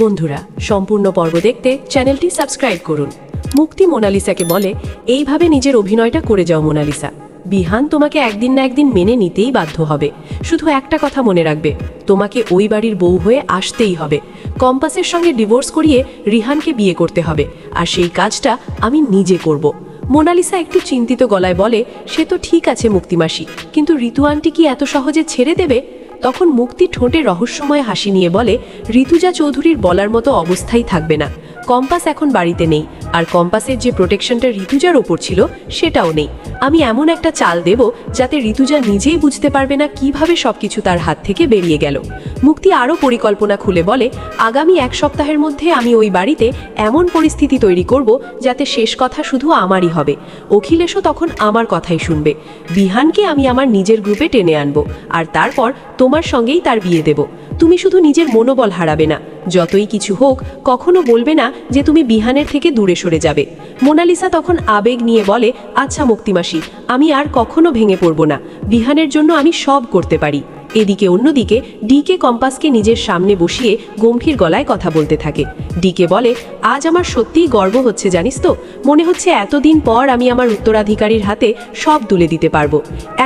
বন্ধুরা, সম্পূর্ণ পর্ব দেখতে চ্যানেলটি সাবস্ক্রাইব করুন। মুক্তি মোনালিসাকে বলে, এইভাবে নিজের অভিনয়টা করে যাও মোনালিসা। বিহান তোমাকে একদিন না একদিন মেনে নিতেই বাধ্য হবে। শুধু একটা কথা মনে রাখবে, তোমাকে ওই বাড়ির বউ হয়ে আসতেই হবে। কম্পাসের সঙ্গে ডিভোর্স করিয়ে রিহানকে বিয়ে করতে হবে, আর সেই কাজটা আমি নিজে করব। মোনালিসা একটু চিন্তিত গলায় বলে, সে তো ঠিক আছে মুক্তিমাসি, কিন্তু ঋতু আন্টি কি এত সহজে ছেড়ে দেবে? তখন মুক্তি ঠোঁটে রহস্যময় হাসি নিয়ে বলে, ঋতুজা চৌধুরীর বলার মতো অবস্থাই থাকবে না। কম্পাস এখন বাড়িতে নেই, আর কম্পাসের যে প্রোটেকশনটা ঋতুজার ওপর ছিল সেটাও নেই। আমি এমন একটা চাল দেব যাতে ঋতুজা নিজেই বুঝতে পারবে না কিভাবে সবকিছু তার হাত থেকে বেরিয়ে গেল। মুক্তি আরও পরিকল্পনা খুলে বলে, আগামী এক সপ্তাহের মধ্যে আমি ওই বাড়িতে এমন পরিস্থিতি তৈরি করব যাতে শেষ কথা শুধু আমারই হবে। অখিলেশও তখন আমার কথাই শুনবে। বিহানকে আমি আমার নিজের গ্রুপে টেনে আনবো, আর তারপর তোমার সঙ্গেই তার বিয়ে দেব। তুমি শুধু নিজের মনোবল হারাবে না। যতই কিছু হোক, কখনো বলবে না যে তুমি বিহানের থেকে দূরে সরে যাবে। মোনালিসা তখন আবেগ নিয়ে বলে, আচ্ছা মুক্তিমাসি, আমি আর কখনো ভেঙে পড়ব না। বিহানের জন্য আমি সব করতে পারি। এদিকে অন্যদিকে ডিকে কম্পাসকে নিজের সামনে বসিয়ে গম্ভীর গলায় কথা বলতে থাকে। ডিকে বলে, আজ আমার সত্যিই গর্ব হচ্ছে জানিস তো। মনে হচ্ছে এতদিন পর আমি আমার উত্তরাধিকারীর হাতে সব তুলে দিতে পারবো।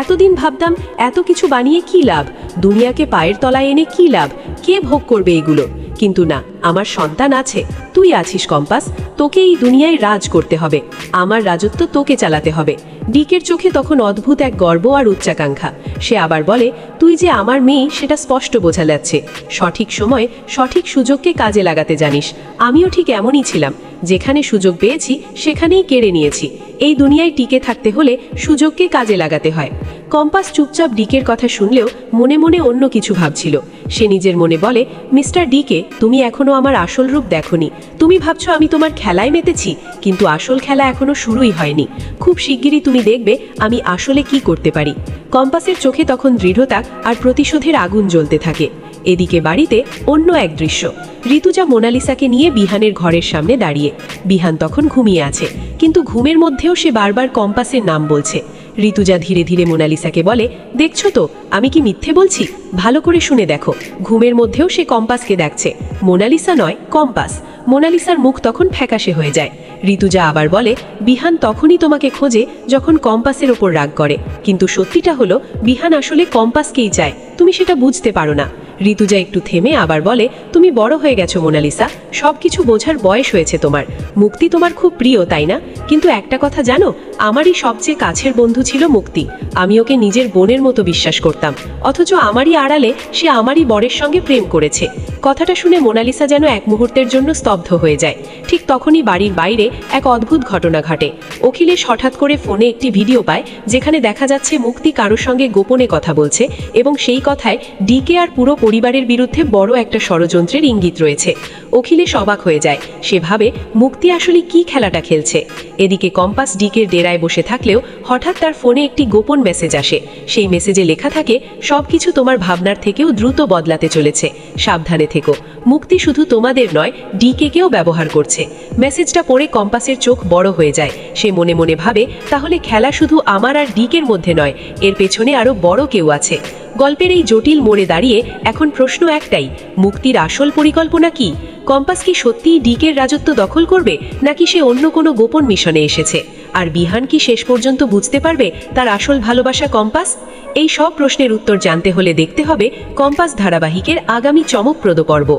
এতদিন ভাবতাম এত কিছু বানিয়ে কি লাভ, দুনিয়াকে পায়ের তলায় এনে কি লাভ, কে ভোগ করবে এগুলো? কিন্তু না, আমার সন্তান আছে, তুই আছিস কম্পাস, তোকে এই দুনিয়ায় রাজ করতে হবে। আমার রাজত্ব তোকে চালাতে হবে। ডিকের চোখে তখন অদ্ভুত এক গর্ব আর উচ্চাকাঙ্ক্ষা। সে আবার বলে, তুই যে আমার মেয়ে সেটা স্পষ্ট বোঝা যাচ্ছে। সঠিক সময় সঠিক সুযোগকে কাজে লাগাতে জানিস। আমিও ঠিক এমনই ছিলাম, যেখানে সুযোগ পেয়েছি সেখানেই কেড়ে নিয়েছি। এই দুনিয়ায় টিকে থাকতে হলে সুযোগকে কাজে লাগাতে হয়। কম্পাস চুপচাপ ডিকের কথা শুনলেও মনে মনে অন্য কিছু ভাবছিল। সে নিজের মনে বলে, মিস্টার ডিকে, তুমি এখনো আমার আসল রূপ দেখোনি। তুমি ভাবছো আমি তোমার খেলায় মেতেছি, কিন্তু আসল খেলা এখনো শুরুই হয়নি। খুব শিগগিরই তুমি দেখবে আমি আসলে কি করতে পারি। কম্পাসের চোখে তখন দৃঢ়তা আর প্রতিশোধের আগুন জ্বলতে থাকে। এদিকে বাড়িতে অন্য এক দৃশ্য। ঋতুজা মোনালিসাকে নিয়ে বিহানের ঘরের সামনে দাঁড়িয়ে। বিহান তখন ঘুমিয়ে আছে, কিন্তু ঘুমের মধ্যেও সে বারবার কম্পাসের নাম বলছে। ঋতুজা ধীরে ধীরে মোনালিসাকে বলে, দেখছো তো আমি কি মিথ্যে বলছি? ভালো করে শুনে দেখো। ঘুমের মধ্যেও সে কম্পাসকে দেখছে, মোনালিসা নয়, কম্পাস। মোনালিসার মুখ তখন ফ্যাকাশে হয়ে যায়। ঋতুজা আবার বলে, বিহান তখনই তোমাকে খোঁজে যখন কম্পাসের ওপর রাগ করে, কিন্তু সত্যিটা হলো বিহান আসলে কম্পাসকেই চায়, তুমি সেটা বুঝতে পারো না। ঋতুজা একটু থেমে আবার বলে, তুমি বড় হয়ে গেছো মোনালিসা, সবকিছু বোঝার বয়স হয়েছে তোমার। মুক্তি তোমার খুব প্রিয়, তাই না? কিন্তু একটা কথা জানো, আমারই সবচেয়ে কাছের বন্ধু ছিল মুক্তি। আমি ওকে নিজের বোনের মতো বিশ্বাস করতাম, অথচ আমারই আড়ালে সে আমারই বরের সঙ্গে প্রেম করেছে। কথাটা শুনে মোনালিসা যেন এক মুহূর্তের জন্য স্তব্ধ হয়ে যায়। ঠিক তখনই বাড়ির বাইরে এক অদ্ভুত ঘটনা ঘটে। অখিলেশ হঠাৎ করে ফোনে একটি ভিডিও পায়, যেখানে দেখা যাচ্ছে মুক্তি কারোর সঙ্গে গোপনে কথা বলছে, এবং সেই কথায় ডিকে আর পুরো পরিবারের বিরুদ্ধে বড় একটা ষড়যন্ত্রের ইঙ্গিত রয়েছে। অখিলেশ অবাক হয়ে যায়। সে ভাবে মুক্তি আসলে কি খেলাটা খেলছে। এদিকে কম্পাস ডিকের ডেরায় বসে থাকলেও হঠাৎ তার ফোনে একটি গোপন মেসেজ আসে। সেই মেসেজে লেখা থাকে, সবকিছু তোমার ভাবনার থেকেও দ্রুত বদলাতে চলেছে, সাবধানে থেকো। মুক্তি শুধু তোমাদের নয়, ডিকেকেও ব্যবহার করছে। মেসেজটা পড়ে কম্পাসের চোখ বড় হয়ে যায়। সে মনে মনে ভাবে, তাহলে খেলা শুধু আমার আর ডিকের মধ্যে নয়, এর পেছনে আরো বড় কেউ আছে। গল্পের এই জটিল মোড়ে দাঁড়িয়ে এখন প্রশ্ন একটাই, মুক্তির আসল পরিকল্পনা কি? কম্পাস কি সত্যিই ডিকের রাজত্ব দখল করবে, নাকি সে অন্য কোনো গোপন মিশনে এসেছে? আর বিহান কি শেষ পর্যন্ত বুঝতে পারবে তার আসল ভালোবাসা কম্পাস? এই সব প্রশ্নের উত্তর জানতে হলে দেখতে হবে কম্পাস ধারাবাহিকের আগামী চমকপ্রদ পর্ব।